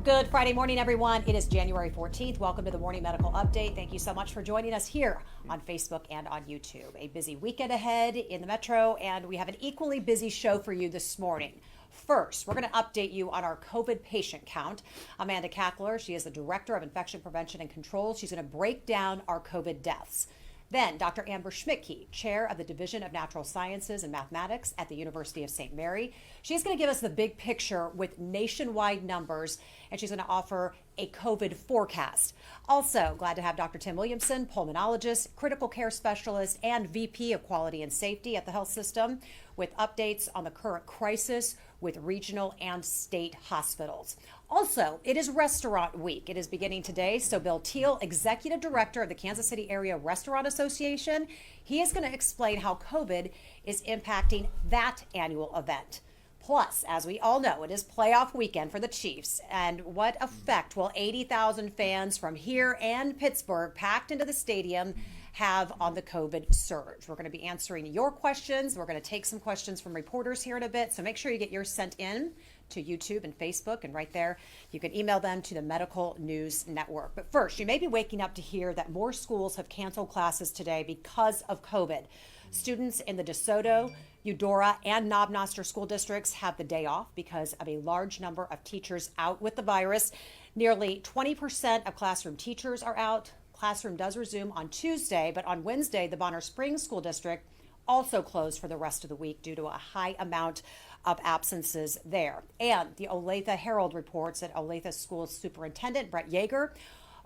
Good Friday morning, everyone. It is January 14th. Welcome to the Morning Medical Update. Thank you so much for joining us here on Facebook and on YouTube. A busy weekend ahead in the Metro, and we have an equally busy show for you this morning. First, we're going to update you on our COVID patient count. Amanda Cackler, she is the Director of Infection Prevention and Control. She's going to break down our COVID deaths. Then Dr. Amber Schmidtke, Chair of the Division of Natural Sciences and Mathematics at the University of St. Mary. She's going to give us the big picture with nationwide numbers, and she's going to offer a COVID forecast. Also, glad to have Dr. Tim Williamson, pulmonologist, critical care specialist, and VP of Quality and Safety at the health system, with updates on the current crisis with regional and state hospitals. Also, it is Restaurant Week. It is beginning today, so Bill Teal, Executive Director of the Kansas City Area Restaurant Association, he is going to explain how COVID is impacting that annual event. Plus, as we all know, it is playoff weekend for the Chiefs, and what effect will 80,000 fans from here and Pittsburgh packed into the stadium have on the COVID surge? We're going to be answering your questions. We're going to take some questions from reporters here in a bit, so make sure you get yours sent in to YouTube and Facebook, and right there you can email them to the Medical News Network. But first, you may be waking up to hear that more schools have canceled classes today because of COVID. Students in the DeSoto, Eudora, and Knob Noster school districts have the day off because of a large number of teachers out with the virus. Nearly 20% of classroom teachers are out. Classroom does resume on Tuesday, but on Wednesday, the Bonner Springs School District also closed for the rest of the week due to a high amount of absences there. And the Olathe Herald reports that Olathe School Superintendent Brett Yeager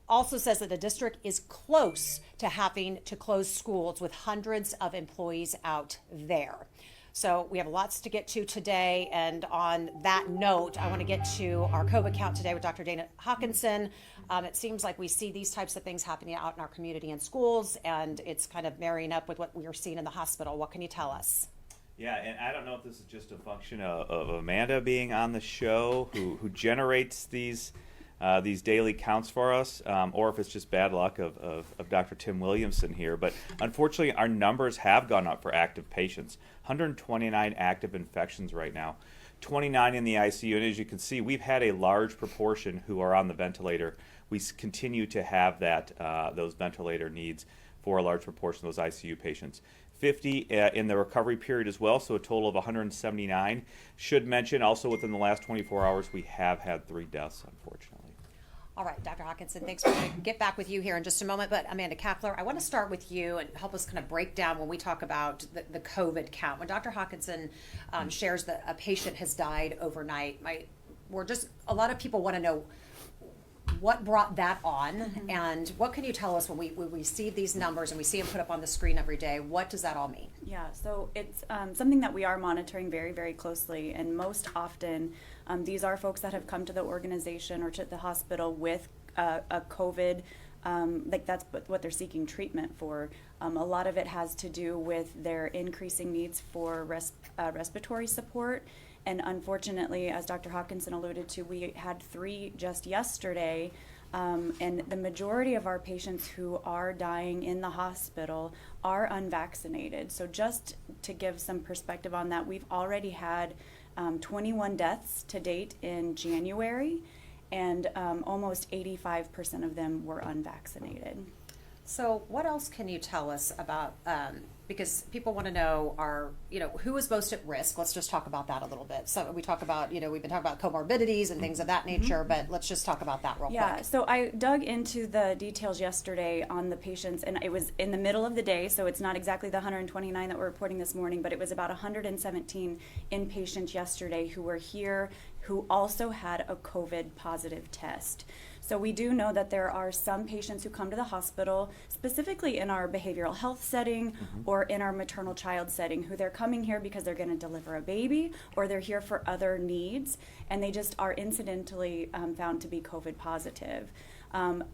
also says that the district is close to having to close schools with hundreds of employees out there. So we have lots to get to today. And on that note, I want to get to our COVID count today with Dr. Dana Hawkinson. It seems like we see these types of things happening out in our community and schools, and it's kind of marrying up with what we are seeing in the hospital. What can you tell us? Yeah, and I don't know if this is just a function of Amanda being on the show, who generates these daily counts for us, or if it's just bad luck of Dr. Tim Williamson here. But unfortunately, our numbers have gone up for active patients. 129 active infections right now, 29 in the ICU. And as you can see, we've had a large proportion who are on the ventilator. We continue to have those ventilator needs for a large proportion of those ICU patients. 50 in the recovery period as well, so a total of 179. Should mention also within the last 24 hours, we have had 3 deaths, unfortunately. All right, Dr. Hawkinson, thanks. We're going to get back with you here in just a moment. But Amanda Cackler, I want to start with you and help us kind of break down when we talk about the COVID count. When Dr. Hawkinson shares that a patient has died overnight, a lot of people want to know what brought that on, and what can you tell us when we see these numbers and we see them put up on the screen every day? What does that all mean? Yeah, so it's something that we are monitoring very, very closely, and most often these are folks that have come to the organization or to the hospital with a COVID, like that's what they're seeking treatment for. A lot of it has to do with their increasing needs for respiratory support. And unfortunately, as Dr. Hawkinson alluded to, we had 3 just yesterday, and the majority of our patients who are dying in the hospital are unvaccinated. So just to give some perspective on that, we've already had 21 deaths to date in January, and almost 85% of them were unvaccinated. So what else can you tell us about, because people want to know who is most at risk? Let's just talk about that a little bit. So we talk about, we've been talking about comorbidities and things of that nature, but let's just talk about that real quick. Yeah, so I dug into the details yesterday on the patients, and it was in the middle of the day, so it's not exactly the 129 that we're reporting this morning, but it was about 117 inpatients yesterday who were here who also had a COVID positive test. So we do know that there are some patients who come to the hospital, specifically in our behavioral health setting or in our maternal child setting, who they're coming here because they're going to deliver a baby or they're here for other needs, and they just are incidentally found to be COVID positive.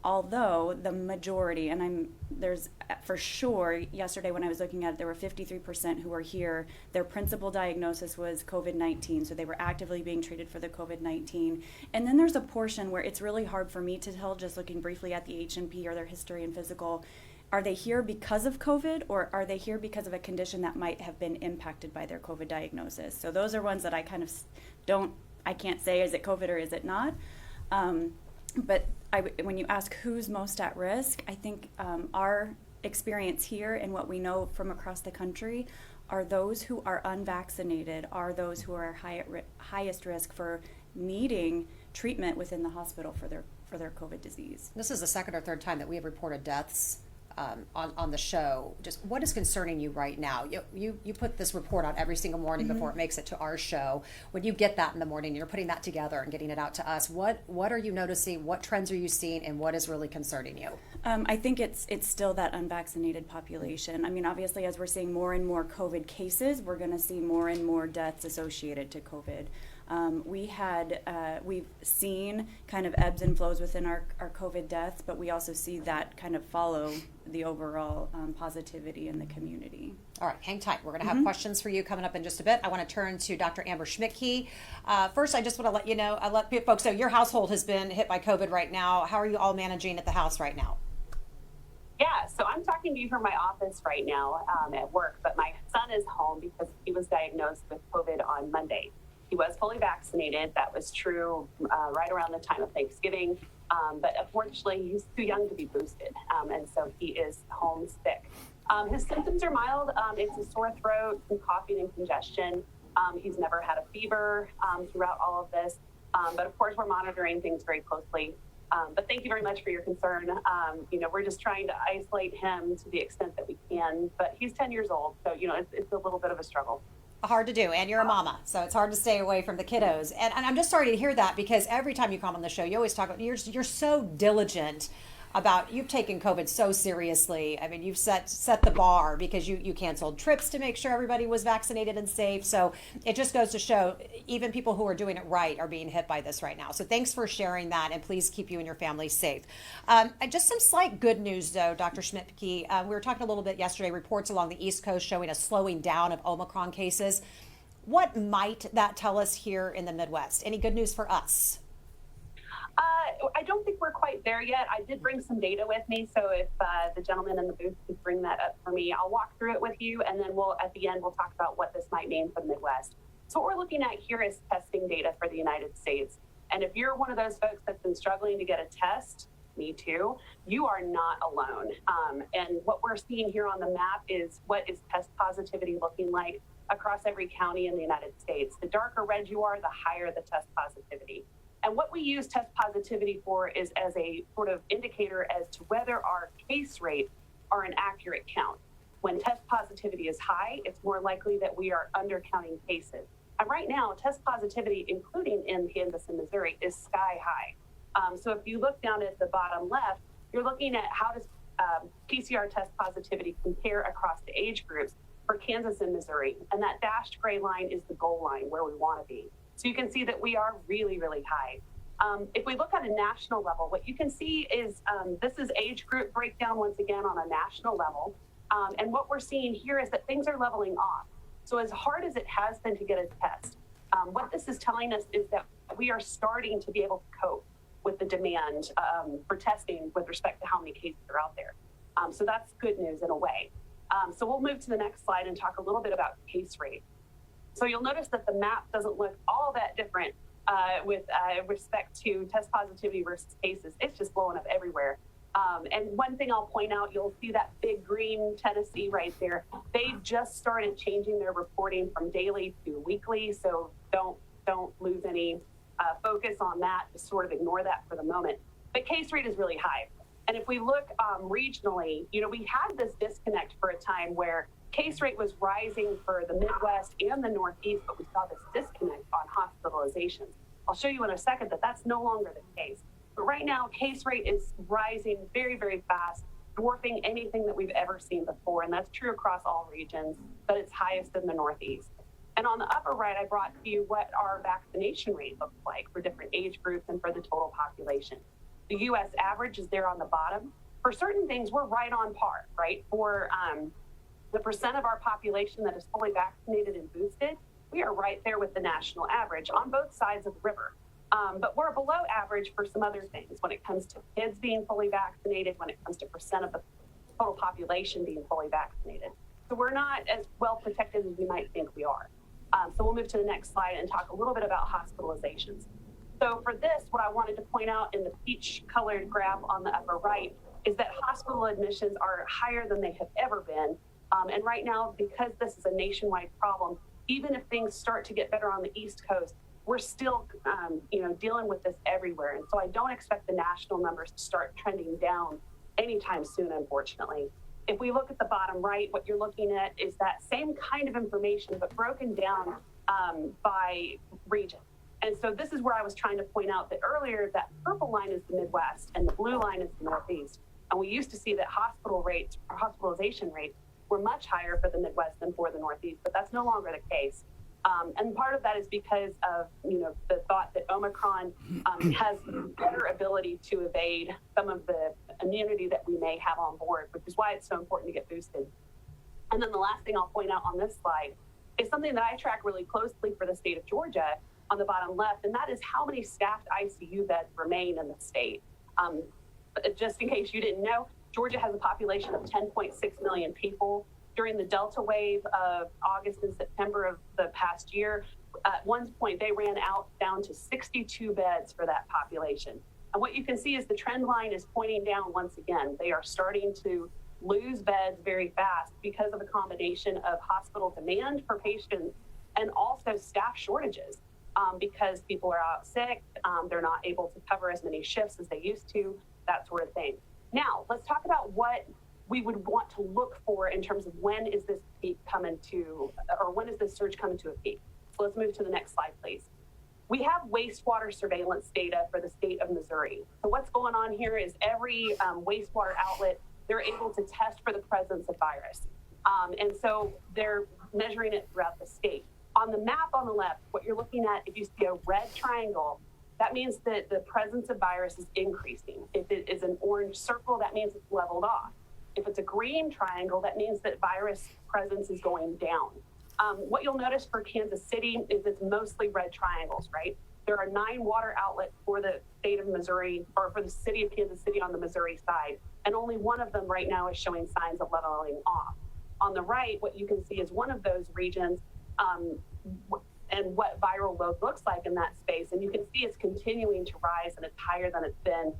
Although the majority, and there's for sure, yesterday when I was looking at it, there were 53% who were here. Their principal diagnosis was COVID-19, so they were actively being treated for the COVID-19. And then there's a portion where it's really hard for me to tell, just looking briefly at the H&P or their history and physical. Are they here because of COVID, or are they here because of a condition that might have been impacted by their COVID diagnosis? So those are ones that I kind of I can't say, is it COVID or is it not? But when you ask who's most at risk, I think our experience here and what we know from across the country are those who are unvaccinated, are those who are highest risk for needing treatment within the hospital for their COVID disease. This is the second or third time that we have reported deaths on the show. Just what is concerning you right now? You put this report out every single morning before it makes it to our show. When you get that in the morning, you're putting that together and getting it out to us. What are you noticing? What trends are you seeing? And what is really concerning you? I think it's still that unvaccinated population. I mean, obviously, as we're seeing more and more COVID cases, we're going to see more and more deaths associated to COVID. We've seen kind of ebbs and flows within our COVID deaths, but we also see that kind of follow the overall positivity in the community. All right, hang tight. We're going to have questions for you coming up in just a bit. I want to turn to Dr. Amber Schmidtke. First, I just want to let you know, I let folks know your household has been hit by COVID right now. How are you all managing at the house right now? Yeah, so I'm talking to you from my office right now at work, but my son is home because he was diagnosed with COVID on Monday. He was fully vaccinated. That was true right around the time of Thanksgiving. But unfortunately, he's too young to be boosted. And so he is home sick. His symptoms are mild. It's a sore throat, some coughing and congestion. He's never had a fever throughout all of this. But of course, we're monitoring things very closely. But thank you very much for your concern. We're just trying to isolate him to the extent that we can. But he's 10 years old. So, it's a little bit of a struggle. Hard to do, and you're a mama, so it's hard to stay away from the kiddos. And I'm just sorry to hear that, because every time you come on the show, you always talk about you're so diligent about, you've taken COVID so seriously. I mean, you've set the bar because you canceled trips to make sure everybody was vaccinated and safe. So it just goes to show even people who are doing it right are being hit by this right now. So thanks for sharing that, and please keep you and your family safe. Just some slight good news, though, Dr. Schmidtke. We were talking a little bit yesterday, reports along the East Coast showing a slowing down of Omicron cases. What might that tell us here in the Midwest? Any good news for us? I don't think we're quite there yet. I did bring some data with me, so if the gentleman in the booth could bring that up for me, I'll walk through it with you, and then at the end, we'll talk about what this might mean for the Midwest. So what we're looking at here is testing data for the United States. And if you're one of those folks that's been struggling to get a test, me too, you are not alone. And what we're seeing here on the map is what is test positivity looking like across every county in the United States. The darker red you are, the higher the test positivity. And what we use test positivity for is as a sort of indicator as to whether our case rates are an accurate count. When test positivity is high, it's more likely that we are undercounting cases. And right now, test positivity, including in Kansas and Missouri, is sky high. So if you look down at the bottom left, you're looking at how does PCR test positivity compare across the age groups for Kansas and Missouri. And that dashed gray line is the goal line where we want to be. So you can see that we are really, really high. If we look at a national level, what you can see is this is age group breakdown once again on a national level. And what we're seeing here is that things are leveling off. So as hard as it has been to get a test, what this is telling us is that we are starting to be able to cope with the demand for testing with respect to how many cases are out there. So that's good news in a way. So we'll move to the next slide and talk a little bit about case rate. So you'll notice that the map doesn't look all that different with respect to test positivity versus cases. It's just blowing up everywhere. And one thing I'll point out, you'll see that big green Tennessee right there. They just started changing their reporting from daily to weekly, so don't lose any focus on that. Just sort of ignore that for the moment. But case rate is really high. And if we look regionally, we had this disconnect for a time where case rate was rising for the Midwest and the Northeast, but we saw this disconnect on hospitalizations. I'll show you in a second that that's no longer the case. But right now, case rate is rising very, very fast, dwarfing anything that we've ever seen before. And that's true across all regions, but it's highest in the Northeast. And on the upper right, I brought to you what our vaccination rate looks like for different age groups and for the total population. The U.S. average is there on the bottom. For certain things, we're right on par, right? For the percent of our population that is fully vaccinated and boosted, we are right there with the national average on both sides of the river. But we're below average for some other things when it comes to kids being fully vaccinated, when it comes to percent of the total population being fully vaccinated. So we're not as well protected as we might think we are. So we'll move to the next slide and talk a little bit about hospitalizations. So for this, what I wanted to point out in the peach-colored graph on the upper right is that hospital admissions are higher than they have ever been. And right now, because this is a nationwide problem, even if things start to get better on the East Coast, we're still, dealing with this everywhere. And so I don't expect the national numbers to start trending down anytime soon, unfortunately. If we look at the bottom right, what you're looking at is that same kind of information, but broken down by region. And so this is where I was trying to point out that earlier, that purple line is the Midwest and the blue line is the Northeast. And we used to see that hospitalization rates were much higher for the Midwest than for the Northeast, but that's no longer the case. And part of that is because of, the thought that Omicron has better ability to evade some of the immunity that we may have on board, which is why it's so important to get boosted. And then the last thing I'll point out on this slide is something that I track really closely for the state of Georgia on the bottom left, and that is how many staffed ICU beds remain in the state. Just in case you didn't know, Georgia has a population of 10.6 million people. During the Delta wave of August and September of the past year, at one point they ran out down to 62 beds for that population. And what you can see is the trend line is pointing down once again. They are starting to lose beds very fast because of a combination of hospital demand for patients and also staff shortages because people are out sick, they're not able to cover as many shifts as they used to, that sort of thing. Now, let's talk about what we would want to look for in terms of when is this peak coming to, or when is this surge coming to a peak? So let's move to the next slide, please. We have wastewater surveillance data for the state of Missouri. So what's going on here is every wastewater outlet, they're able to test for the presence of virus. And so they're measuring it throughout the state. On the map on the left, what you're looking at, if you see a red triangle, that means that the presence of virus is increasing. If it is an orange circle, that means it's leveled off. If it's a green triangle, that means that virus presence is going down. What you'll notice for Kansas City is it's mostly red triangles, right? There are 9 water outlets for the state of Missouri, or for the city of Kansas City on the Missouri side, and only one of them right now is showing signs of leveling off. On the right, what you can see is one of those regions and what viral load looks like in that space. And you can see it's continuing to rise, and it's higher than it's been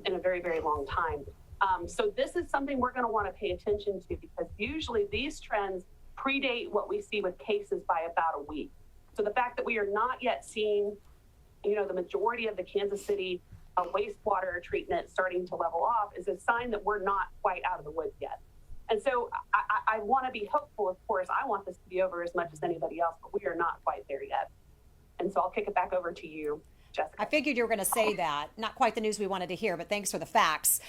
in a very, very long time. So this is something we're going to want to pay attention to, because usually these trends predate what we see with cases by about a week. So the fact that we are not yet seeing, the majority of the Kansas City wastewater treatment starting to level off is a sign that we're not quite out of the woods yet. And so I want to be hopeful, of course. I want this to be over as much as anybody else, but we are not quite there yet. And so I'll kick it back over to you, Jessica. I figured you were going to say that. Not quite the news we wanted to hear, but thanks for the facts.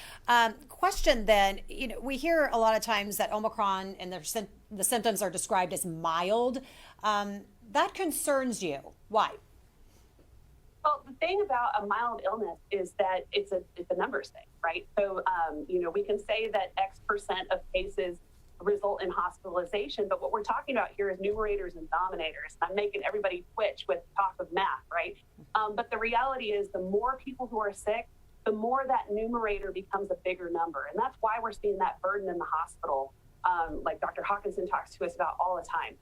Question then, we hear a lot of times that Omicron and the symptoms are described as mild. That concerns you. Why? Well, the thing about a mild illness is that it's a numbers thing, right? So, we can say that X% of cases result in hospitalization, but what we're talking about here is numerators and denominators. I'm making everybody twitch with talk of math, right? But the reality is the more people who are sick, the more that numerator becomes a bigger number. And that's why we're seeing that burden in the hospital, like Dr. Hawkinson talks to us about all the time.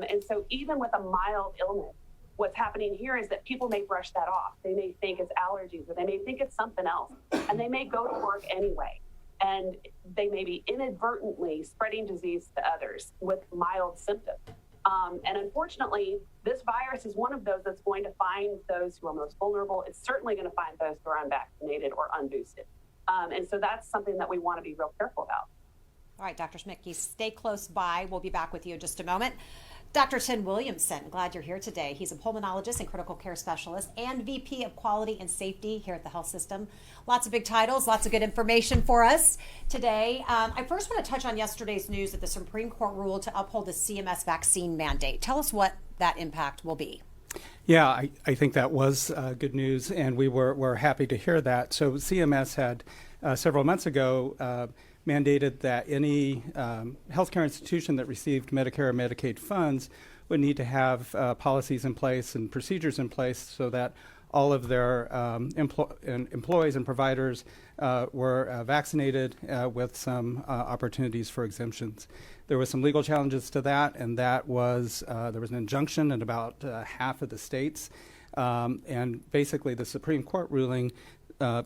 And so even with a mild illness, what's happening here is that people may brush that off. They may think it's allergies, or they may think it's something else, and they may go to work anyway. And they may be inadvertently spreading disease to others with mild symptoms. And unfortunately, this virus is one of those that's going to find those who are most vulnerable. It's certainly going to find those who are unvaccinated or unboosted. And so that's something that we want to be real careful about. All right, Dr. Schmidtke, stay close by. We'll be back with you in just a moment. Dr. Tim Williamson, glad you're here today. He's a pulmonologist and critical care specialist and VP of Quality and Safety here at the health system. Lots of big titles, lots of good information for us today. I first want to touch on yesterday's news that the Supreme Court ruled to uphold the CMS vaccine mandate. Tell us what that impact will be. Yeah, I think that was good news, and we're happy to hear that. So CMS had several months ago mandated that any healthcare institution that received Medicare or Medicaid funds would need to have policies in place and procedures in place so that all of their employees and providers were vaccinated with some opportunities for exemptions. There was some legal challenges to that, and that was there was an injunction in about half of the states. And basically the Supreme Court ruling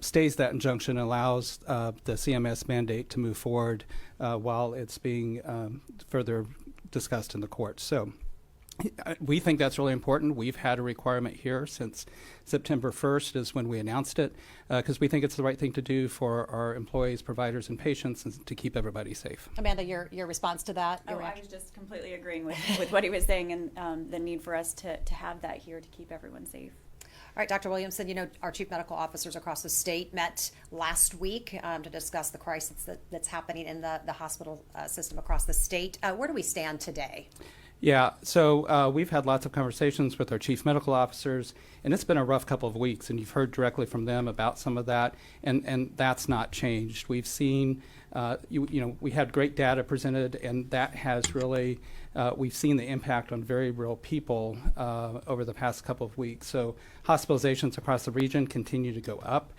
stays that injunction, allows the CMS mandate to move forward while it's being further discussed in the court. So we think that's really important. We've had a requirement here since September 1st is when we announced it, because we think it's the right thing to do for our employees, providers, and patients, and to keep everybody safe. Amanda, your response to that? Oh, I was just completely agreeing with what he was saying, and the need for us to have that here to keep everyone safe. All right, Dr. Williamson, you know, our chief medical officers across the state met last week to discuss the crisis that's happening in the hospital system across the state. Where do we stand today? Yeah, so we've had lots of conversations with our chief medical officers, and it's been a rough couple of weeks, and you've heard directly from them about some of that, and that's not changed. We've seen, we had great data presented, and that has really, we've seen the impact on very real people over the past couple of weeks. So hospitalizations across the region continue to go up.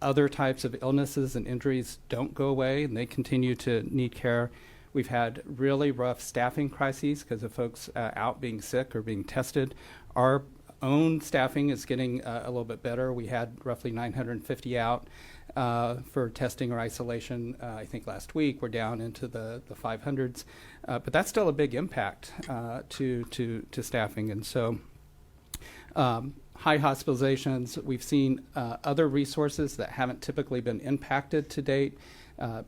Other types of illnesses and injuries don't go away, and they continue to need care. We've had really rough staffing crises because of folks out being sick or being tested. Our own staffing is getting a little bit better. We had roughly 950 out for testing or isolation, I think last week. We're down into the 500s. But that's still a big impact to staffing. And so high hospitalizations, we've seen other resources that haven't typically been impacted to date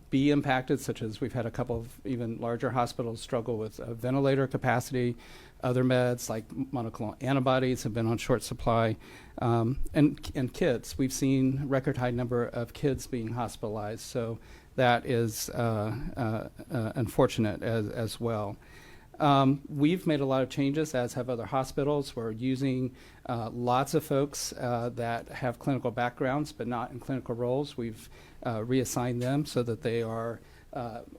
be impacted, such as we've had a couple of even larger hospitals struggle with ventilator capacity. Other meds like monoclonal antibodies have been on short supply. And kids, we've seen record high number of kids being hospitalized. So that is unfortunate as well. We've made a lot of changes, as have other hospitals. We're using lots of folks that have clinical backgrounds but not in clinical roles. We've reassigned them so that they are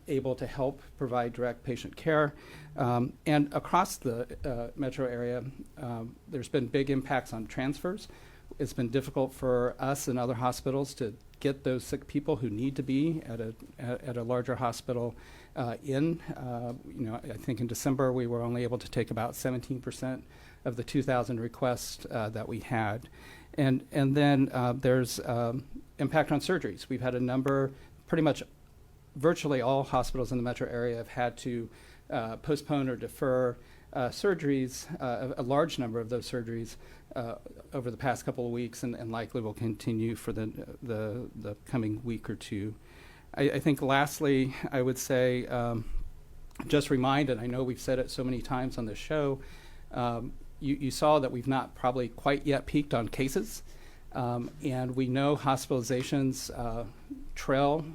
able to help provide direct patient care. And across the metro area, there's been big impacts on transfers. It's been difficult for us and other hospitals to get those sick people who need to be at a larger hospital in. I think in December we were only able to take about 17% of the 2,000 requests that we had. And then there's impact on surgeries. We've had a number, pretty much virtually all hospitals in the metro area have had to postpone or defer surgeries, a large number of those surgeries over the past couple of weeks, and likely will continue for the coming week or two. I think lastly, I would say, just remind, and I know we've said it so many times on this show, you saw that we've not probably quite yet peaked on cases, and we know hospitalizations trail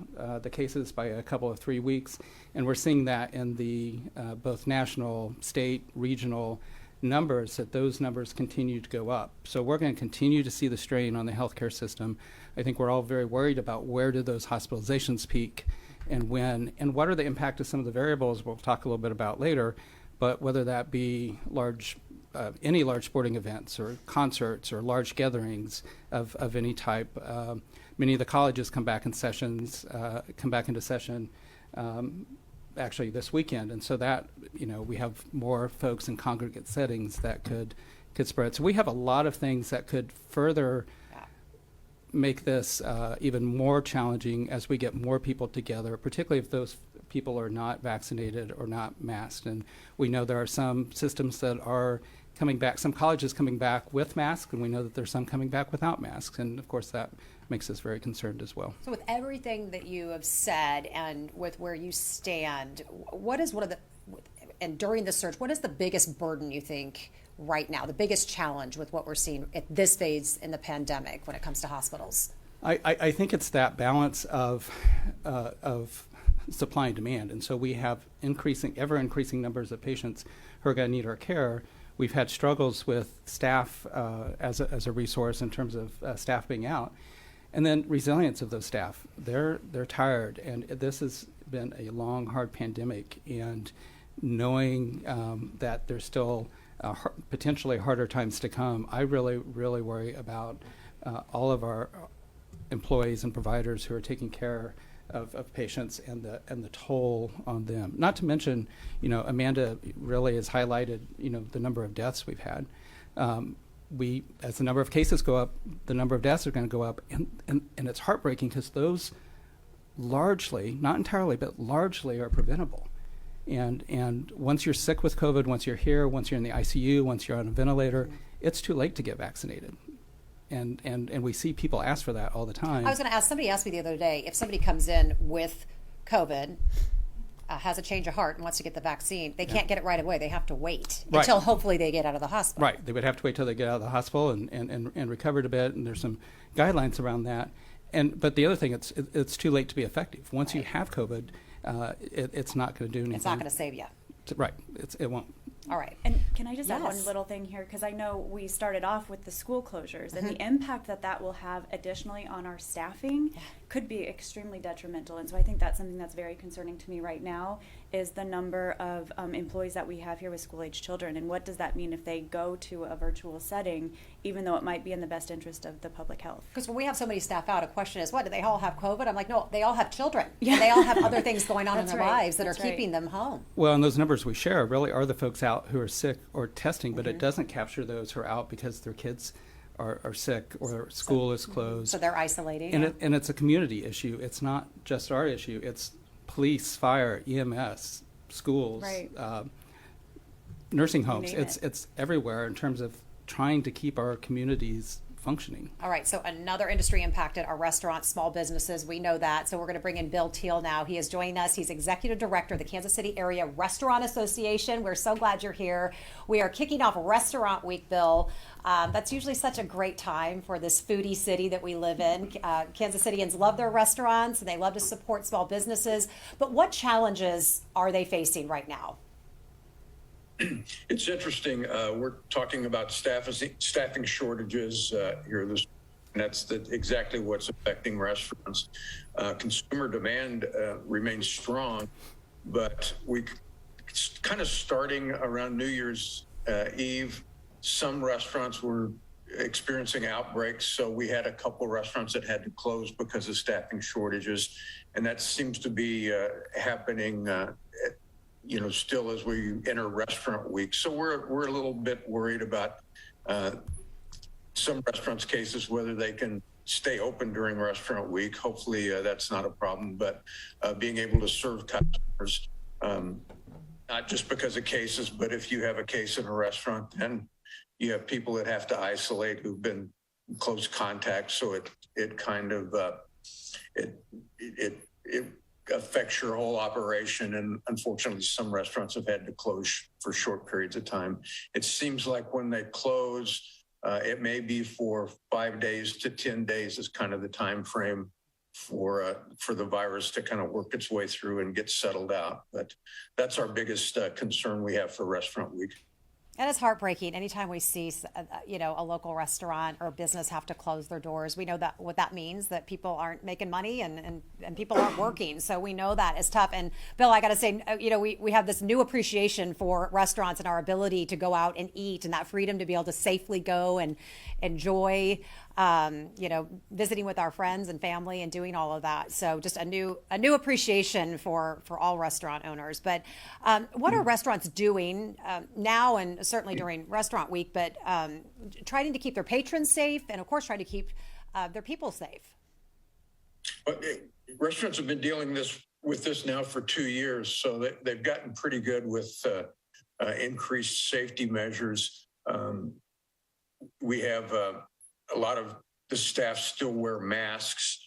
the cases by a couple of 3 weeks, and we're seeing that in the both national, state, regional numbers, that those numbers continue to go up. So we're going to continue to see the strain on the healthcare system. I think we're all very worried about where do those hospitalizations peak and when, and what are the impact of some of the variables we'll talk a little bit about later, but whether that be any large sporting events or concerts or large gatherings of any type. Many of the colleges come back into session actually this weekend, and so that we have more folks in congregate settings that could spread. So we have a lot of things that could further make this even more challenging as we get more people together, particularly if those people are not vaccinated or not masked. And we know there are some systems that are coming back, some colleges coming back with masks, and we know that there's some coming back without masks. And of course that makes us very concerned as well. So with everything that you have said and with where you stand, what is and during the surge, what is the biggest burden you think right now, the biggest challenge with what we're seeing at this phase in the pandemic when it comes to hospitals? I think it's that balance of supply and demand. And so we have ever increasing numbers of patients who are going to need our care. We've had struggles with staff as a resource in terms of staff being out. And then resilience of those staff. They're tired, and this has been a long, hard pandemic. And knowing that there's still potentially harder times to come, I really, really worry about all of our employees and providers who are taking care of patients and the toll on them. Not to mention, we, as the number of cases go up, the number of deaths are going to go up, and it's heartbreaking because those largely, not entirely, but largely are preventable. And once you're sick with COVID, once you're here, once you're in the ICU, once you're on a ventilator, it's too late to get vaccinated. And we see people ask for that all the time. I was going to ask, somebody asked me the other day, if somebody comes in with COVID, has a change of heart and wants to get the vaccine, they can't get it right away. They have to wait until hopefully they get out of the hospital. Right. They would have to wait till they get out of the hospital and recovered a bit, and there's some guidelines around that. But the other thing, it's too late to be effective. Once you have COVID, it's not going to do anything. It's not going to save you. Right. It won't. All right. And can I just add one Yes. little thing here? Because I know we started off with the school closures, and the impact that will have additionally on our staffing could be extremely detrimental. And so I think that's something that's very concerning to me right now, is the number of employees that we have here with school-age children. And what does that mean if they go to a virtual setting, even though it might be in the best interest of the public health? Because when we have so many staff out, a question is, what, do they all have COVID? I'm like, no, they all have children. Yeah. And they all have other things going on in That's their right. lives that That's are right. keeping them home. Well, and those numbers we share really are the folks out who are sick or testing, but it doesn't capture those who are out because their kids are sick or school is closed. So they're isolating. And it's a community issue. It's not just our issue. It's police, fire, EMS, schools, Right. Nursing homes. name It's everywhere in terms of trying to keep our communities functioning. All right, so another industry impacted are restaurants, small businesses. We know that. So we're going to bring in Bill Teal now. He is joining us. He's Executive Director of the Kansas City Area Restaurant Association. We're so glad you're here. We are kicking off Restaurant Week, Bill. That's usually such a great time for this foodie city that we live in. Kansas Cityans love their restaurants and they love to support small businesses. But what challenges are they facing right now? It's interesting. We're talking about staffing shortages here. And that's exactly what's affecting restaurants. Consumer demand remains strong, but we kind of starting around New Year's Eve, some restaurants were experiencing outbreaks. So we had a couple restaurants that had to close because of staffing shortages. And that seems to be happening still as we enter Restaurant Week. So we're a little bit worried about some restaurants' cases, whether they can stay open during Restaurant Week. Hopefully that's not a problem, but being able to serve customers, not just because of cases, but if you have a case in a restaurant, then you have people that have to isolate who've been in close contact. So it kind of, it affects your whole operation. And unfortunately, some restaurants have had to close for short periods of time. It seems like when they close, it may be for 5 days to 10 days is kind of the time frame for the virus to kind of work its way through and get settled out. But that's our biggest concern we have for Restaurant Week. And it's heartbreaking anytime we see, a local restaurant or business have to close their doors. We know that what that means, that people aren't making money and people aren't working. So we know that is tough. And Bill, I got to say, we have this new appreciation for restaurants and our ability to go out and eat and that freedom to be able to safely go and enjoy, visiting with our friends and family and doing all of that. So just a new appreciation for all restaurant owners. But what are restaurants doing now and certainly during Restaurant Week, but trying to keep their patrons safe and of course trying to keep their people safe? Well, restaurants have been dealing with this now for 2 years, so they've gotten pretty good with increased safety measures. We have a lot of the staff still wear masks.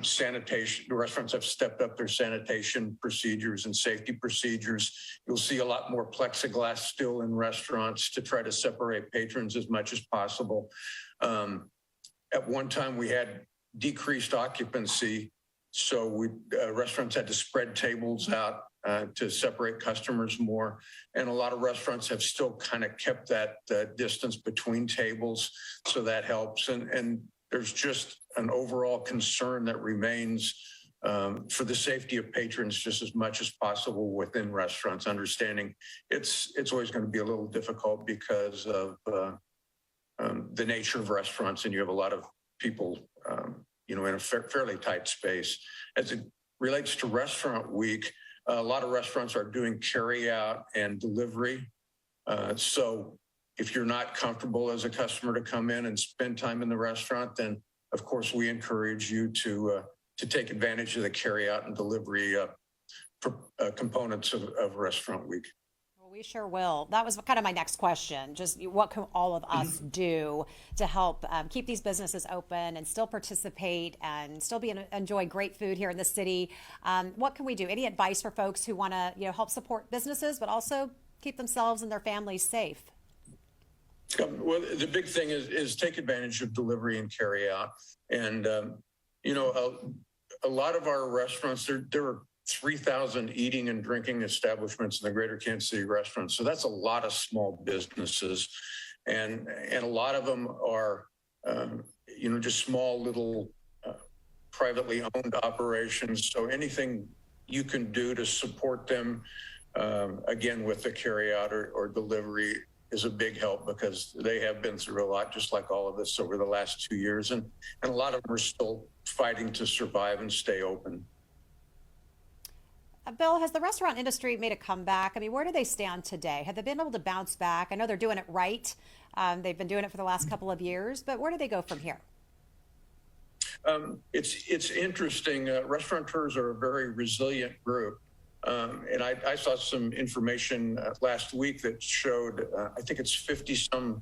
Sanitation, the restaurants have stepped up their sanitation procedures and safety procedures. You'll see a lot more plexiglass still in restaurants to try to separate patrons as much as possible. At one time, we had decreased occupancy, so restaurants had to spread tables out to separate customers more. And a lot of restaurants have still kind of kept that distance between tables, so that helps. And there's just an overall concern that remains for the safety of patrons just as much as possible within restaurants, understanding it's always going to be a little difficult because of the nature of restaurants, and you have a lot of people in a fairly tight space. As it relates to Restaurant Week, a lot of restaurants are doing carry out and delivery. So if you're not comfortable as a customer to come in and spend time in the restaurant, then of course we encourage you to take advantage of the carryout and delivery components of Restaurant Week. Well, we sure will. That was kind of my next question. Just what can all of us do to help keep these businesses open and still participate and still enjoy great food here in the city? What can we do? Any advice for folks who want to help support businesses, but also keep themselves and their families safe? Well, the big thing is take advantage of delivery and carry out. And, a lot of our restaurants, there are 3,000 eating and drinking establishments in the greater Kansas City restaurants. So that's a lot of small businesses. And a lot of them are, just small little privately owned operations. So anything you can do to support them, again, with the carry out or delivery is a big help, because they have been through a lot, just like all of us over the last 2 years. And a lot of them are still fighting to survive and stay open. Bill, has the restaurant industry made a comeback? I mean, where do they stand today? Have they been able to bounce back? I know they're doing it right. They've been doing it for the last couple of years, but where do they go from here? It's interesting. Restaurateurs are a very resilient group. And I saw some information last week that showed, I think it's 50 some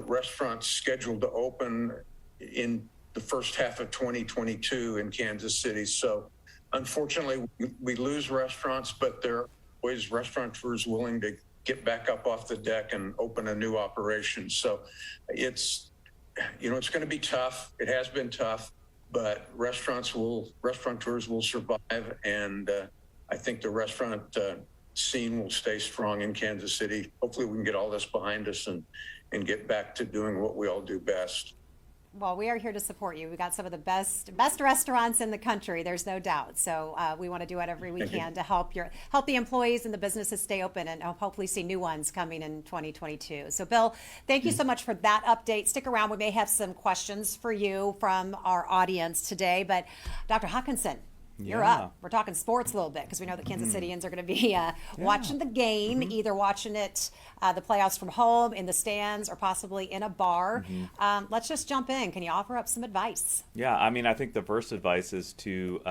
restaurants scheduled to open in the first half of 2022 in Kansas City. So unfortunately, we lose restaurants, but there are always restaurateurs willing to get back up off the deck and open a new operation. So it's going to be tough. It has been tough, but restaurateurs will survive. And I think the restaurant scene will stay strong in Kansas City. Hopefully we can get all this behind us and get back to doing what we all do best. Well, we are here to support you. We've got some of the best restaurants in the country. There's no doubt. So we want to do whatever we can to help the employees and the businesses stay open, and hopefully see new ones coming in 2022. So, Bill, thank you so much for that update. Stick around. We may have some questions for you from our audience today. But Dr. Hawkinson, you're up. We're talking sports a little bit, because we know the Kansas Cityans are going to be watching the game, either watching it, the playoffs from home, in the stands, or possibly in a bar. Let's just jump in. Can you offer up some advice? Yeah, I mean, I think the first advice is to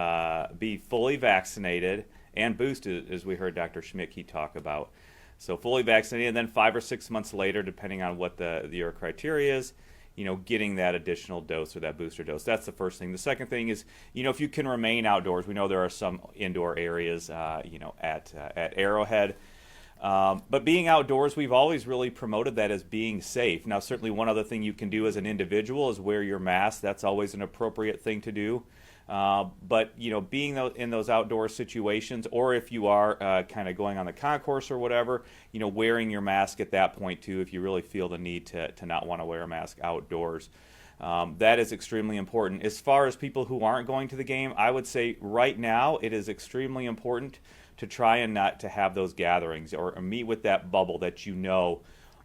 be fully vaccinated and boosted, as we heard Dr. Schmidtke talk about. So fully vaccinated, and then 5 or 6 months later, depending on what your criteria is, getting that additional dose or that booster dose. That's the first thing. The second thing is, if you can remain outdoors. We know there are some indoor areas, at Arrowhead. But being outdoors, we've always really promoted that as being safe. Now, certainly one other thing you can do as an individual is wear your mask. That's always an appropriate thing to do. But, being in those outdoor situations, or if you are kind of going on the concourse or whatever, wearing your mask at that point too, if you really feel the need to not want to wear a mask outdoors. That is extremely important. As far as people who aren't going to the game, I would say right now it is extremely important to try and not to have those gatherings or meet with that bubble that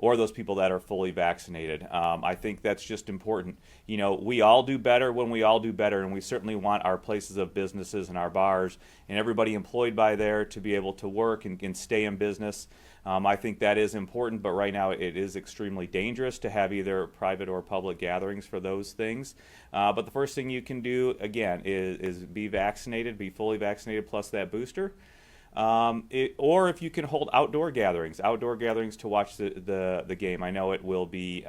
or those people that are fully vaccinated. I think that's just important. We all do better when we all do better, and we certainly want our places of businesses and our bars and everybody employed by there to be able to work and stay in business. I think that is important, but right now it is extremely dangerous to have either private or public gatherings for those things. But the first thing you can do, again, is be vaccinated, be fully vaccinated plus that booster. Or if you can hold outdoor gatherings to watch the game. I know it will be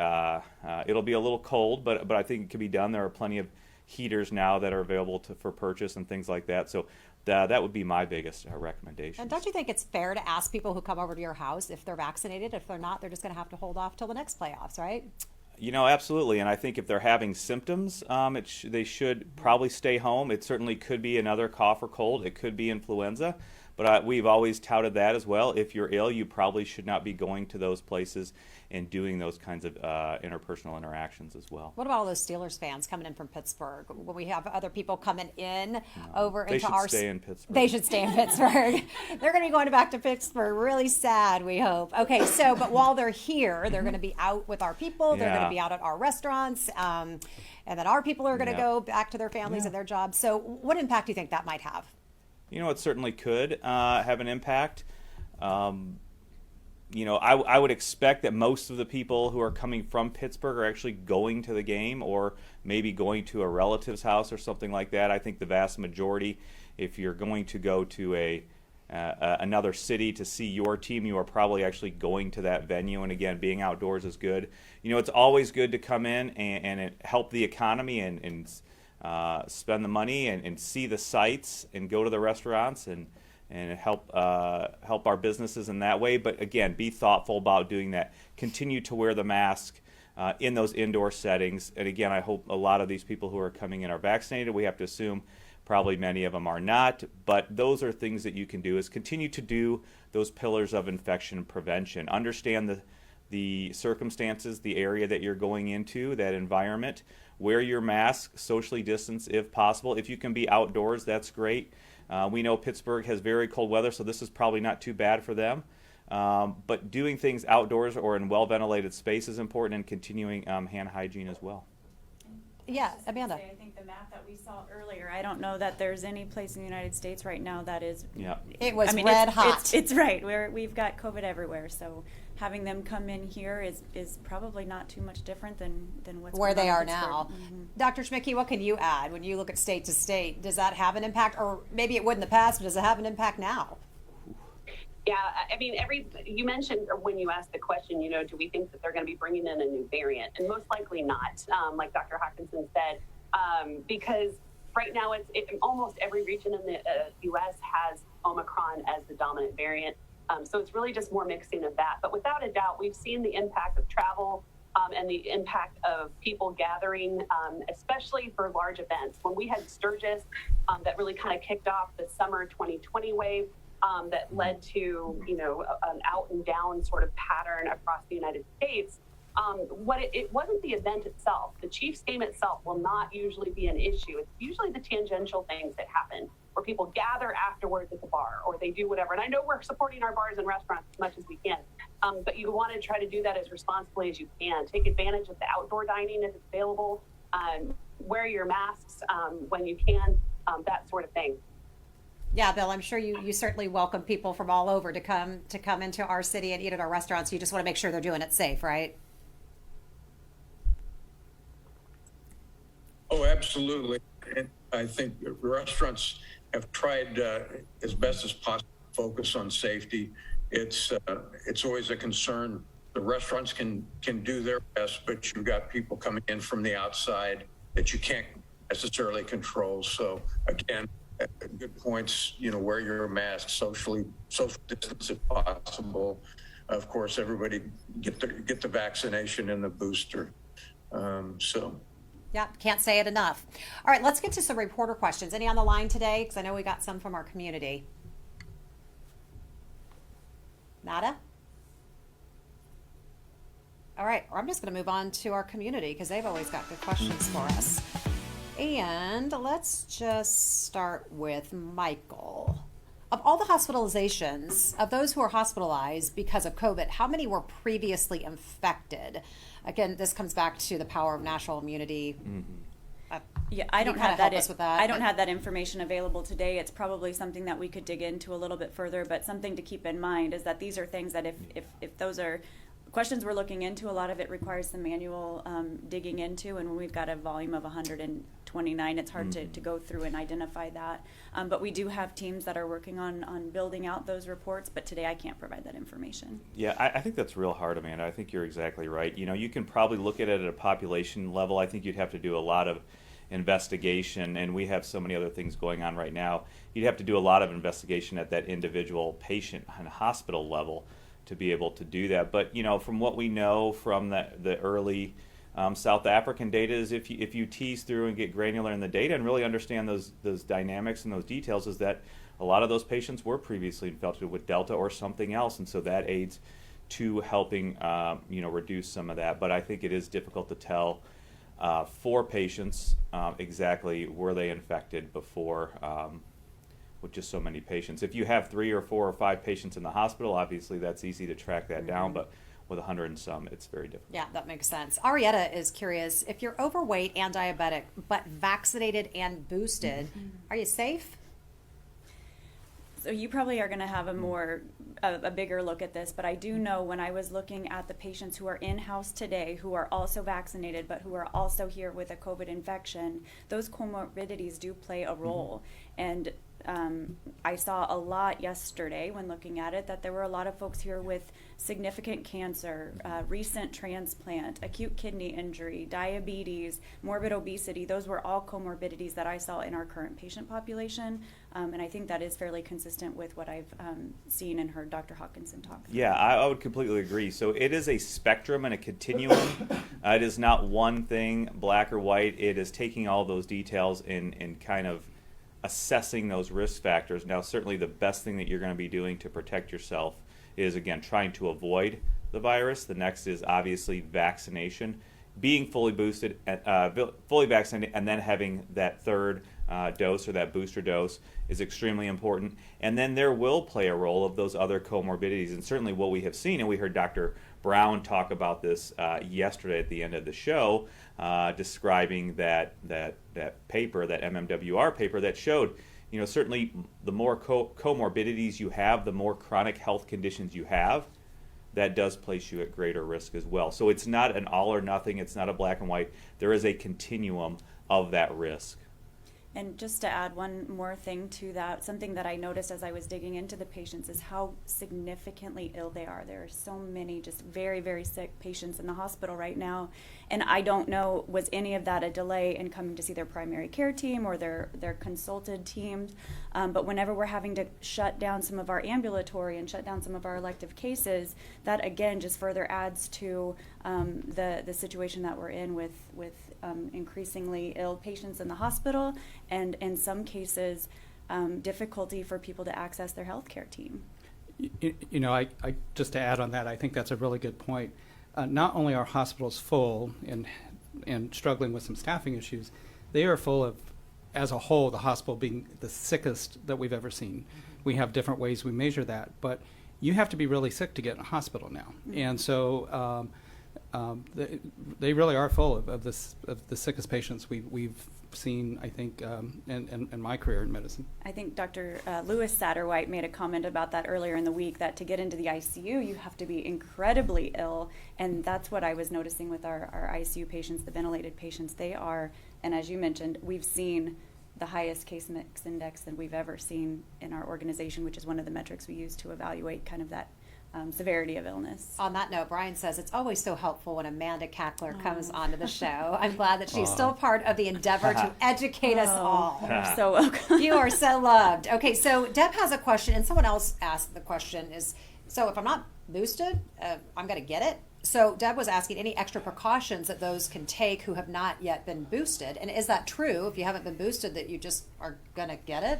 it'll be a little cold, but I think it can be done. There are plenty of heaters now that are available for purchase and things like that. So that would be my biggest recommendation. And don't you think it's fair to ask people who come over to your house if they're vaccinated? If they're not, they're just going to have to hold off till the next playoffs, right? Absolutely. And I think if they're having symptoms, they should probably stay home. It certainly could be another cough or cold. It could be influenza. But we've always touted that as well. If you're ill, you probably should not be going to those places and doing those kinds of interpersonal interactions as well. What about all those Steelers fans coming in from Pittsburgh? When we have other people coming in over they into should our... stay in Pittsburgh. They should stay in Pittsburgh. They're going to be going back to Pittsburgh. Really sad, we hope. Okay, but while they're here, they're going to be out with our people. They're going to be out at our restaurants. And then our people are going to go back to their families and their jobs. So what impact do you think that might have? It certainly could have an impact. I would expect that most of the people who are coming from Pittsburgh are actually going to the game or maybe going to a relative's house or something like that. I think the vast majority, if you're going to go to another city to see your team, you are probably actually going to that venue. And again, being outdoors is good. It's always good to come in and help the economy and spend the money and see the sights and go to the restaurants and help our businesses in that way. But again, be thoughtful about doing that. Continue to wear the mask in those indoor settings. And again, I hope a lot of these people who are coming in are vaccinated. We have to assume probably many of them are not. But those are things that you can do, is continue to do those pillars of infection prevention. Understand the circumstances, the area that you're going into, that environment. Wear your mask, socially distance if possible. If you can be outdoors, that's great. We know Pittsburgh has very cold weather, so this is probably not too bad for them. But doing things outdoors or in well-ventilated space is important, and continuing hand hygiene as well. Yeah, Amanda. I think the map that we saw earlier, I don't know that there's any place in the United States right now that is. Yeah. It was red hot. It's right. We've got COVID everywhere, so having them come in here is probably not too much different than what's where going they on are in Pittsburgh. now. Mm-hmm. Dr. Schmidtke, what can you add when you look at state to state? Does that have an impact, or maybe it would in the past, but does it have an impact now? Yeah, I mean, you mentioned, or when you asked the question, do we think that they're going to be bringing in a new variant? And most likely not, like Dr. Hawkinson said, because right now almost every region in the U.S. has Omicron as the dominant variant. So it's really just more mixing of that. But without a doubt, we've seen the impact of travel and the impact of people gathering, especially for large events. When we had Sturgis, that really kind of kicked off the summer 2020 wave, that led to, an out and down sort of pattern across the United States. It wasn't the event itself. The Chiefs game itself will not usually be an issue. It's usually the tangential things that happen where people gather afterwards at the bar or they do whatever. And I know we're supporting our bars and restaurants as much as we can, but you want to try to do that as responsibly as you can. Take advantage of the outdoor dining if it's available. Wear your masks when you can, that sort of thing. Yeah, Bill, I'm sure you certainly welcome people from all over to come into our city and eat at our restaurants. You just want to make sure they're doing it safe, right? Oh, absolutely. And I think restaurants have tried as best as possible to focus on safety. It's always a concern. The restaurants can do their best, but you've got people coming in from the outside that you can't necessarily control. So again, good points. Wear your mask, social distance if possible. Of course, everybody get the vaccination and the booster. Yeah, can't say it enough. All right, let's get to some reporter questions. Any on the line today? Because I know we got some from our community. Nada? All right, I'm just going to move on to our community because they've always got good questions for us. And let's just start with Michael. Of all the hospitalizations, of those who are hospitalized because of COVID, how many were previously infected? Again, this comes back to the power of natural immunity. Mm-hmm. Yeah, I don't have that. I don't have that information available today. It's probably something that we could dig into a little bit further, but something to keep in mind is that these are things that if those are questions we're looking into, a lot of it requires some manual digging into, and when we've got a volume of 129, it's hard to go through and identify that. But we do have teams that are working on building out those reports, but today I can't provide that information. Yeah, I think that's real hard, Amanda. I think you're exactly right. You can probably look at it at a population level. I think you'd have to do a lot of investigation, and we have so many other things going on right now. You'd have to do a lot of investigation at that individual patient and hospital level to be able to do that. But from what we know from the early South African data is if you tease through and get granular in the data and really understand those dynamics and those details, is that a lot of those patients were previously infected with Delta or something else, and so that aids to helping reduce some of that. But I think it is difficult to tell for patients exactly were they infected before. With just so many patients. If you have 3 or 4 or 5 patients in the hospital, obviously that's easy to track that down, but with 100 and some, it's very difficult. Yeah, that makes sense. Arietta is curious, if you're overweight and diabetic, but vaccinated and boosted, are you safe? So you probably are going to have a bigger look at this, but I do know when I was looking at the patients who are in-house today, who are also vaccinated, but who are also here with a COVID infection, those comorbidities do play a role. And I saw a lot yesterday when looking at it that there were a lot of folks here with significant cancer, recent transplant, acute kidney injury, diabetes, morbid obesity. Those were all comorbidities that I saw in our current patient population. And I think that is fairly consistent with what I've seen and heard Dr. Hawkinson talk through. Yeah, I would completely agree. So it is a spectrum and a continuum. It is not one thing, black or white. It is taking all those details and kind of assessing those risk factors. Now, certainly the best thing that you're going to be doing to protect yourself is, again, trying to avoid the virus. The next is obviously vaccination, being fully boosted, fully vaccinated, and then having that third dose or that booster dose is extremely important. And then there will play a role of those other comorbidities. And certainly what we have seen, and we heard Dr. Brown talk about this yesterday at the end of the show, describing that paper, that MMWR paper that showed, certainly the more comorbidities you have, the more chronic health conditions you have, that does place you at greater risk as well. So it's not an all or nothing, it's not a black and white. There is a continuum of that risk. And just to add one more thing to that, something that I noticed as I was digging into the patients is how significantly ill they are. There are so many just very, very sick patients in the hospital right now. And I don't know, was any of that a delay in coming to see their primary care team or their consulted teams? But whenever we're having to shut down some of our ambulatory and shut down some of our elective cases, that again just further adds to the situation that we're in with increasingly ill patients in the hospital, and in some cases, difficulty for people to access their healthcare team. I just to add on that, I think that's a really good point. Not only are hospitals full and struggling with some staffing issues, they are full of, as a whole, the hospital being the sickest that we've ever seen. We have different ways we measure that, but you have to be really sick to get in a hospital now. And so they really are full of the sickest patients we've seen, I think, in my career in medicine. I think Dr. Lewis Satterwhite made a comment about that earlier in the week, that to get into the ICU, you have to be incredibly ill. And that's what I was noticing with our ICU patients, the ventilated patients. They are, and as you mentioned, we've seen the highest case mix index that we've ever seen in our organization, which is one of the metrics we use to evaluate kind of that severity of illness. On that note, Brian says it's always so helpful when Amanda Cackler comes onto the show. I'm glad that she's still part of the endeavor to educate us all. You're so welcome. You are so loved. Okay, so Deb has a question, and someone else asked the question is, so if I'm not boosted, I'm going to get it? So Deb was asking any extra precautions that those can take who have not yet been boosted. And is that true, if you haven't been boosted, that you just are going to get it?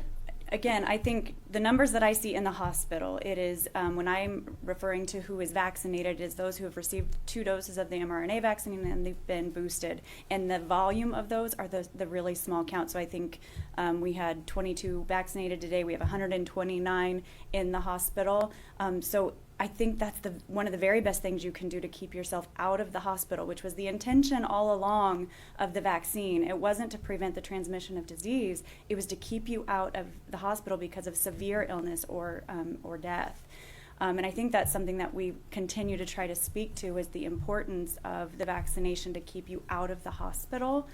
Again, I think the numbers that I see in the hospital, it is, when I'm referring to who is vaccinated, is those who have received 2 doses of the mRNA vaccine and they've been boosted. And the volume of those are the really small count. So I think we had 22 vaccinated today. We have 129 in the hospital. So I think that's one of the very best things you can do to keep yourself out of the hospital, which was the intention all along of the vaccine. It wasn't to prevent the transmission of disease. It was to keep you out of the hospital because of severe illness or death. And I think that's something that we continue to try to speak to, is the importance of the vaccination to keep you out of the hospital.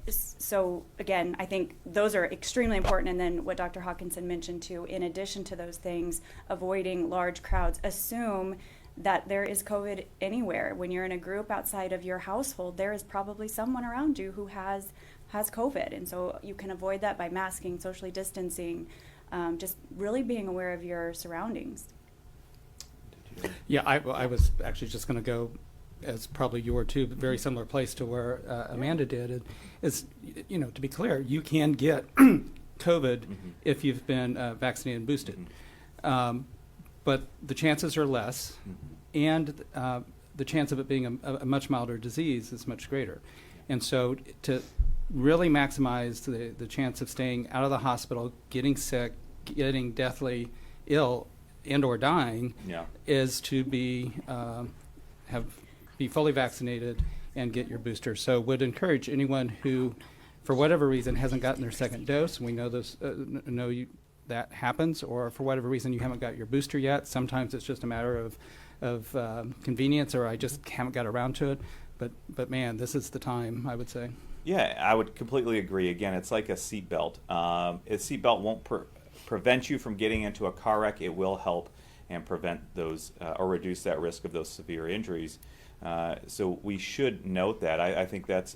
So again, I think those are extremely important. And then what Dr. Hawkinson mentioned too, in addition to those things, avoiding large crowds. Assume that there is COVID anywhere. When you're in a group outside of your household, there is probably someone around you who has COVID. And so you can avoid that by masking, socially distancing, just really being aware of your surroundings. Yeah, I was actually just going to go, as probably you were too, very similar place to where Amanda did. Is, to be clear, you can get COVID if you've been vaccinated and boosted. But the chances are less, and the chance of it being a much milder disease is much greater. And so to really maximize the chance of staying out of the hospital, getting sick, getting deathly ill, and or dying, is to be fully vaccinated and get your booster. So would encourage anyone who, for whatever reason, hasn't gotten their second dose, and we know this, that happens, or for whatever reason you haven't got your booster yet. Sometimes it's just a matter of convenience, or I just haven't got around to it. But man, this is the time, I would say. Yeah, I would completely agree. Again, it's like a seatbelt. A seatbelt won't prevent you from getting into a car wreck. It will help and prevent those or reduce that risk of those severe injuries. So we should note that. I think that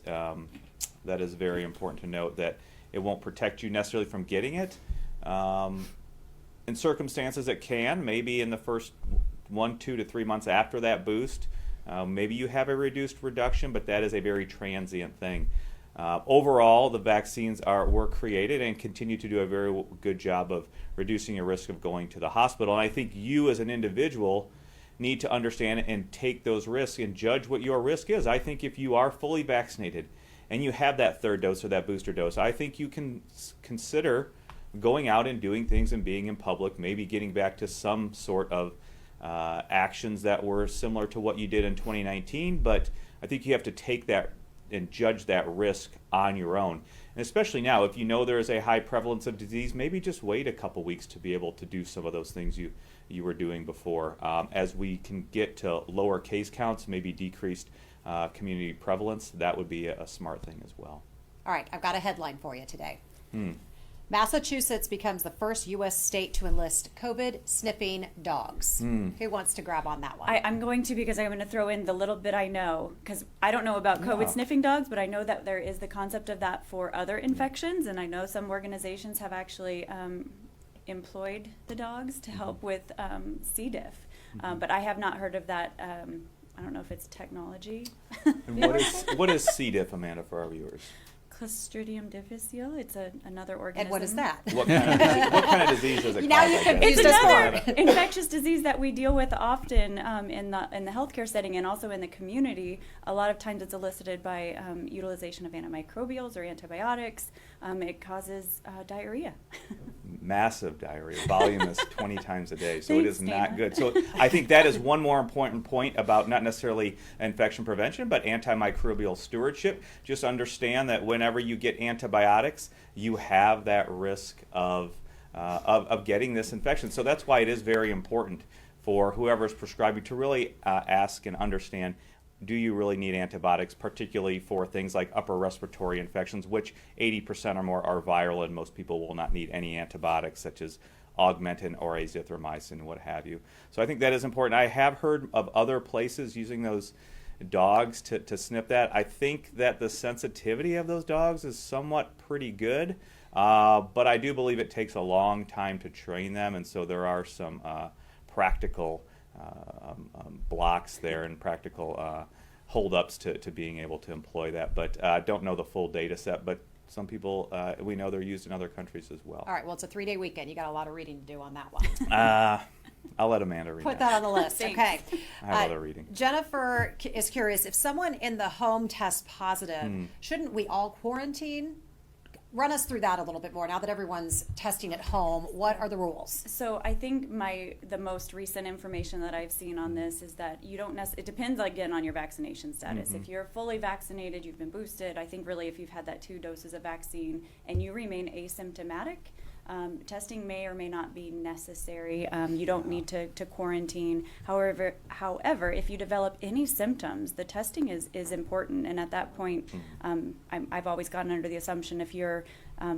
is very important to note, that it won't protect you necessarily from getting it. In circumstances it can, maybe in the first 1, 2 to 3 months after that boost, maybe you have a reduced reduction, but that is a very transient thing. Overall, the vaccines were created and continue to do a very good job of reducing your risk of going to the hospital. And I think you as an individual need to understand and take those risks and judge what your risk is. I think if you are fully vaccinated and you have that third dose or that booster dose, I think you can consider going out and doing things and being in public, maybe getting back to some sort of actions that were similar to what you did in 2019. But I think you have to take that and judge that risk on your own. And especially now, if you know there is a high prevalence of disease, maybe just wait a couple weeks to be able to do some of those things you were doing before. As we can get to lower case counts, maybe decreased community prevalence, that would be a smart thing as well. All right, I've got a headline for you today. Massachusetts becomes the first U.S. state to enlist COVID sniffing dogs. Who wants to grab on that one? I'm going to, because I'm going to throw in the little bit I know, because I don't know about COVID sniffing dogs, but I know that there is the concept of that for other infections, and I know some organizations have actually employed the dogs to help with C. diff, but I have not heard of that. I don't know if it's technology. And what is C. diff, Amanda, for our viewers? Clostridium difficile. It's another organism. And what is that? What kind of disease does it Now cause? you I can guess? It's Just another for- infectious disease that we deal with often in the healthcare setting and also in the community. A lot of times it's elicited by utilization of antimicrobials or antibiotics. It causes diarrhea. Massive diarrhea. Volume is 20 times a day, so it Thanks, is not Dana. good. So I think that is one more important point about not necessarily infection prevention, but antimicrobial stewardship. Just understand that whenever you get antibiotics, you have that risk of getting this infection. So that's why it is very important for whoever is prescribing to really ask and understand, do you really need antibiotics, particularly for things like upper respiratory infections, which 80% or more are viral, and most people will not need any antibiotics, such as augmentin or azithromycin, what have you. So I think that is important. I have heard of other places using those dogs to snip that. I think that the sensitivity of those dogs is somewhat pretty good, but I do believe it takes a long time to train them, and so there are some practical blocks there and practical holdups to being able to employ that. But I don't know the full data set, but some people, we know they're used in other countries as well. All right, well, it's a 3-day weekend. You got a lot of reading to do on that one. I'll let Amanda read Put that. that on the list. Thanks. Okay. I have other reading. Jennifer is curious, if someone in the home tests positive, shouldn't we all quarantine? Run us through that a little bit more. Now that everyone's testing at home, what are the rules? So I think the most recent information that I've seen on this is that you don't it depends again on your vaccination status. If you're fully vaccinated, you've been boosted, I think really if you've had that 2 doses of vaccine and you remain asymptomatic, testing may or may not be necessary. You don't need to quarantine. However, if you develop any symptoms, the testing is important. And at that point, I've always gotten under the assumption if you're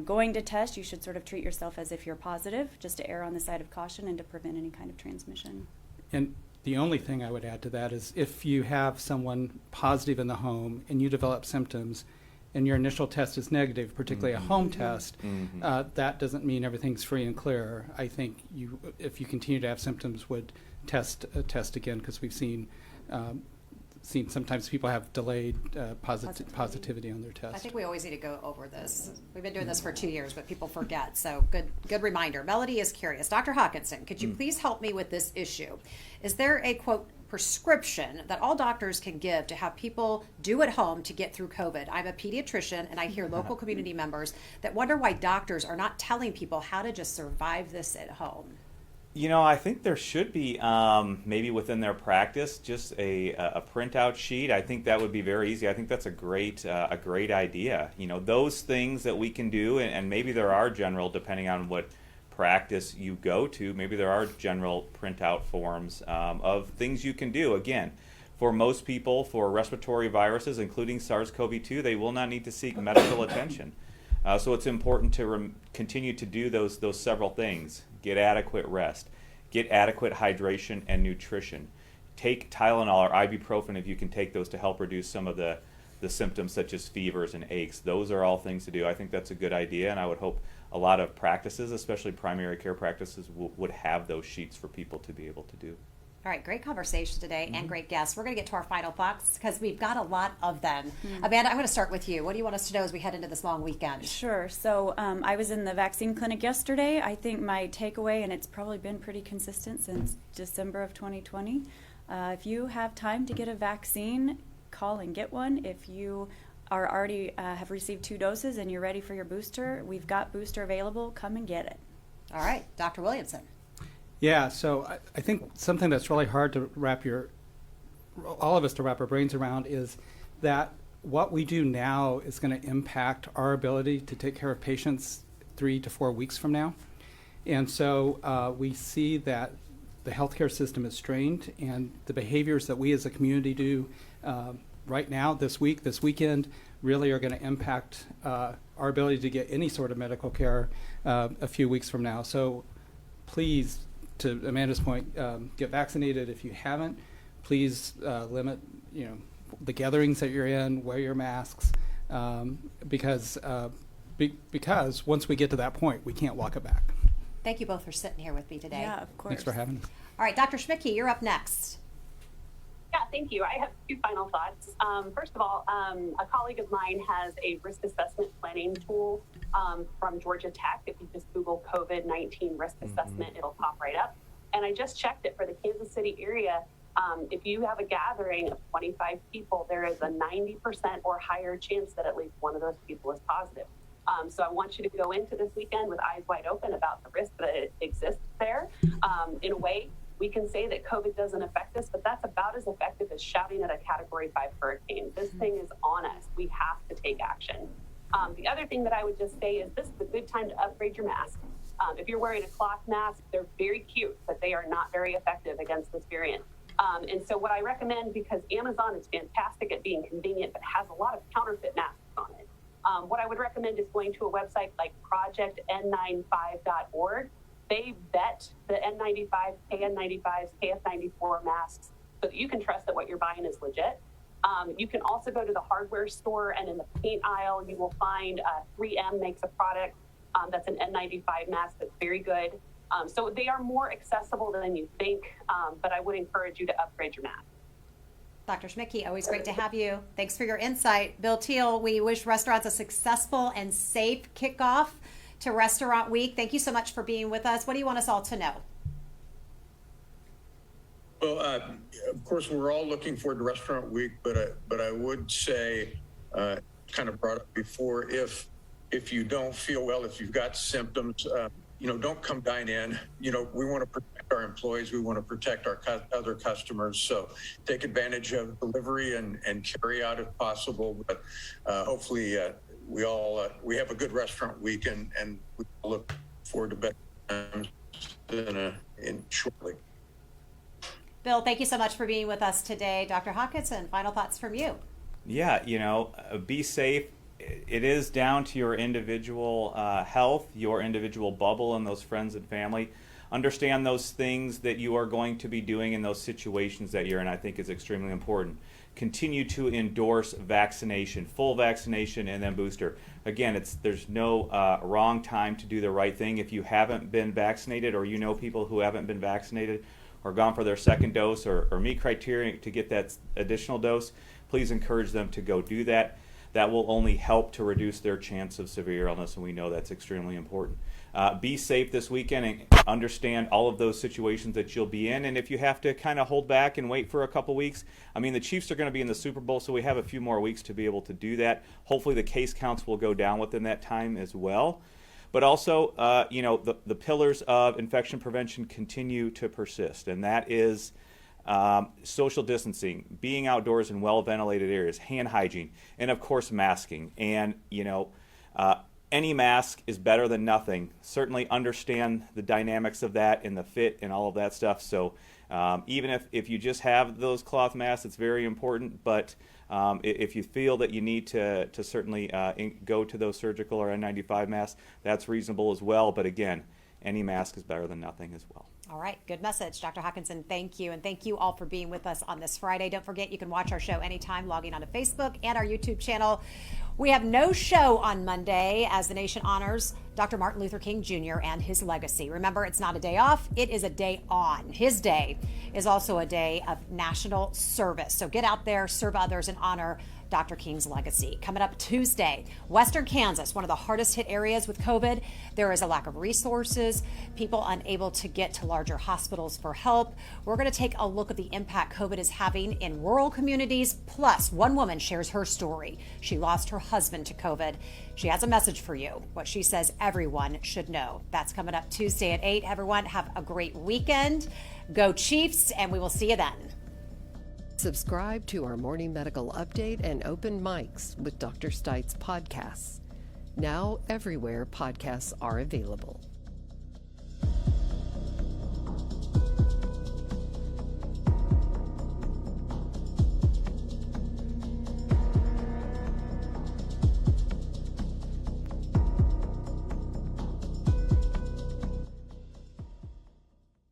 going to test, you should sort of treat yourself as if you're positive, just to err on the side of caution and to prevent any kind of transmission. And the only thing I would add to that is if you have someone positive in the home and you develop symptoms and your initial test is negative, particularly a home test, that doesn't mean everything's free and clear. I think if you continue to have symptoms, would test again, because we've seen sometimes people have delayed positivity on their test. I think we always need to go over this. We've been doing this for 2 years, but people forget. So good reminder. Melody is curious. Dr. Hawkinson, could you please help me with this issue? Is there a, quote, prescription that all doctors can give to have people do at home to get through COVID? I'm a pediatrician, and I hear local community members that wonder why doctors are not telling people how to just survive this at home. You know, I think there should be maybe within their practice just a printout sheet. I think that would be very easy. I think that's a great idea. You know, those things that we can do, and maybe there are general, depending on what practice you go to, maybe there are general printout forms of things you can do. Again, for most people, for respiratory viruses, including SARS-CoV-2, they will not need to seek medical attention. So it's important to continue to do those several things. Get adequate rest. Get adequate hydration and nutrition. Take Tylenol or ibuprofen if you can take those to help reduce some of the symptoms such as fevers and aches. Those are all things to do. I think that's a good idea, and I would hope a lot of practices, especially primary care practices, would have those sheets for people to be able to do. All right, great conversation today and great guests. We're going to get to our final thoughts because we've got a lot of them. Amanda, I'm going to start with you. What do you want us to know as we head into this long weekend? Sure. So I was in the vaccine clinic yesterday. I think my takeaway, and it's probably been pretty consistent since December of 2020, if you have time to get a vaccine, call and get one. If you are already have received 2 doses and you're ready for your booster, we've got booster available. Come and get it. All right, Dr. Williamson. Yeah, so I think something that's really hard to all of us to wrap our brains around is that what we do now is going to impact our ability to take care of patients 3 to 4 weeks from now. And so we see that the healthcare system is strained, and the behaviors that we as a community do right now, this weekend, really are going to impact our ability to get any sort of medical care a few weeks from now. So please, to Amanda's point, get vaccinated if you haven't. Please limit, the gatherings that you're in. Wear your masks, because once we get to that point, we can't walk it back. Thank you both for sitting here with me today. Yeah, of course. Thanks for having us. All right, Dr. Schmidtke, you're up next. Yeah, thank you. I have 2 final thoughts. First of all, a colleague of mine has a risk assessment planning tool from Georgia Tech. If you just Google COVID-19 risk assessment, it'll pop right up. And I just checked it for the Kansas City area. If you have a gathering of 25 people, there is a 90% or higher chance that at least one of those people is positive. So I want you to go into this weekend with eyes wide open about the risk that exists there. In a way, we can say that COVID doesn't affect us, but that's about as effective as shouting at a Category 5 hurricane. This thing is on us. We have to take action. The other thing that I would just say is this is a good time to upgrade your mask. If you're wearing a cloth mask, they're very cute, but they are not very effective against this variant. And so what I recommend, because Amazon is fantastic at being convenient, but has a lot of counterfeit masks on it. What I would recommend is going to a website like projectn95.org. They vet the N95, KN95s, KF94 masks so that you can trust that what you're buying is legit. You can also go to the hardware store, and in the paint aisle, you will find 3M makes a product that's an N95 mask that's very good. So they are more accessible than you think, but I would encourage you to upgrade your mask. Dr. Schmidtke, always great to have you. Thanks for your insight. Bill Teal, we wish restaurants a successful and safe kickoff to Restaurant Week. Thank you so much for being with us. What do you want us all to know? Well, of course, we're all looking forward to Restaurant Week, but I would say, kind of brought up before, if you don't feel well, if you've got symptoms, don't come dine in. We want to protect our employees. We want to protect our other customers. So take advantage of delivery and carry out if possible. But hopefully we have a good Restaurant Week, and we look forward to better times in shortly. Bill, thank you so much for being with us today. Dr. Hawkinson, final thoughts from you. Yeah, be safe. It is down to your individual health, your individual bubble, and those friends and family. Understand those things that you are going to be doing in those situations that you're in, I think is extremely important. Continue to endorse vaccination, full vaccination, and then booster. Again, there's no wrong time to do the right thing. If you haven't been vaccinated, or people who haven't been vaccinated or gone for their second dose or meet criteria to get that additional dose, please encourage them to go do that. That will only help to reduce their chance of severe illness, and we know that's extremely important. Be safe this weekend and understand all of those situations that you'll be in. And if you have to kind of hold back and wait for a couple weeks, the Chiefs are going to be in the Super Bowl, so we have a few more weeks to be able to do that. Hopefully the case counts will go down within that time as well. But also, the pillars of infection prevention continue to persist, and that is social distancing, being outdoors in well-ventilated areas, hand hygiene, and of course masking. And any mask is better than nothing. Certainly understand the dynamics of that and the fit and all of that stuff. So even if you just have those cloth masks, it's very important. But if you feel that you need to certainly go to those surgical or N95 masks, that's reasonable as well. But again, any mask is better than nothing as well. All right, good message. Dr. Hawkinson, thank you. And thank you all for being with us on this Friday. Don't forget, you can watch our show anytime logging onto Facebook and our YouTube channel. We have no show on Monday as the nation honors Dr. Martin Luther King Jr. and his legacy. Remember, it's not a day off, it is a day on. His day is also a day of national service. So get out there, serve others, and honor Dr. King's legacy. Coming up Tuesday, Western Kansas, one of the hardest hit areas with COVID. There is a lack of resources, people unable to get to larger hospitals for help. We're going to take a look at the impact COVID is having in rural communities. Plus, one woman shares her story. She lost her husband to COVID. She has a message for you, what she says everyone should know. That's coming up Tuesday at 8. Everyone, have a great weekend. Go Chiefs, and we will see you then. Subscribe to our morning medical update and open mics with Dr. Stites podcasts. Now everywhere podcasts are available.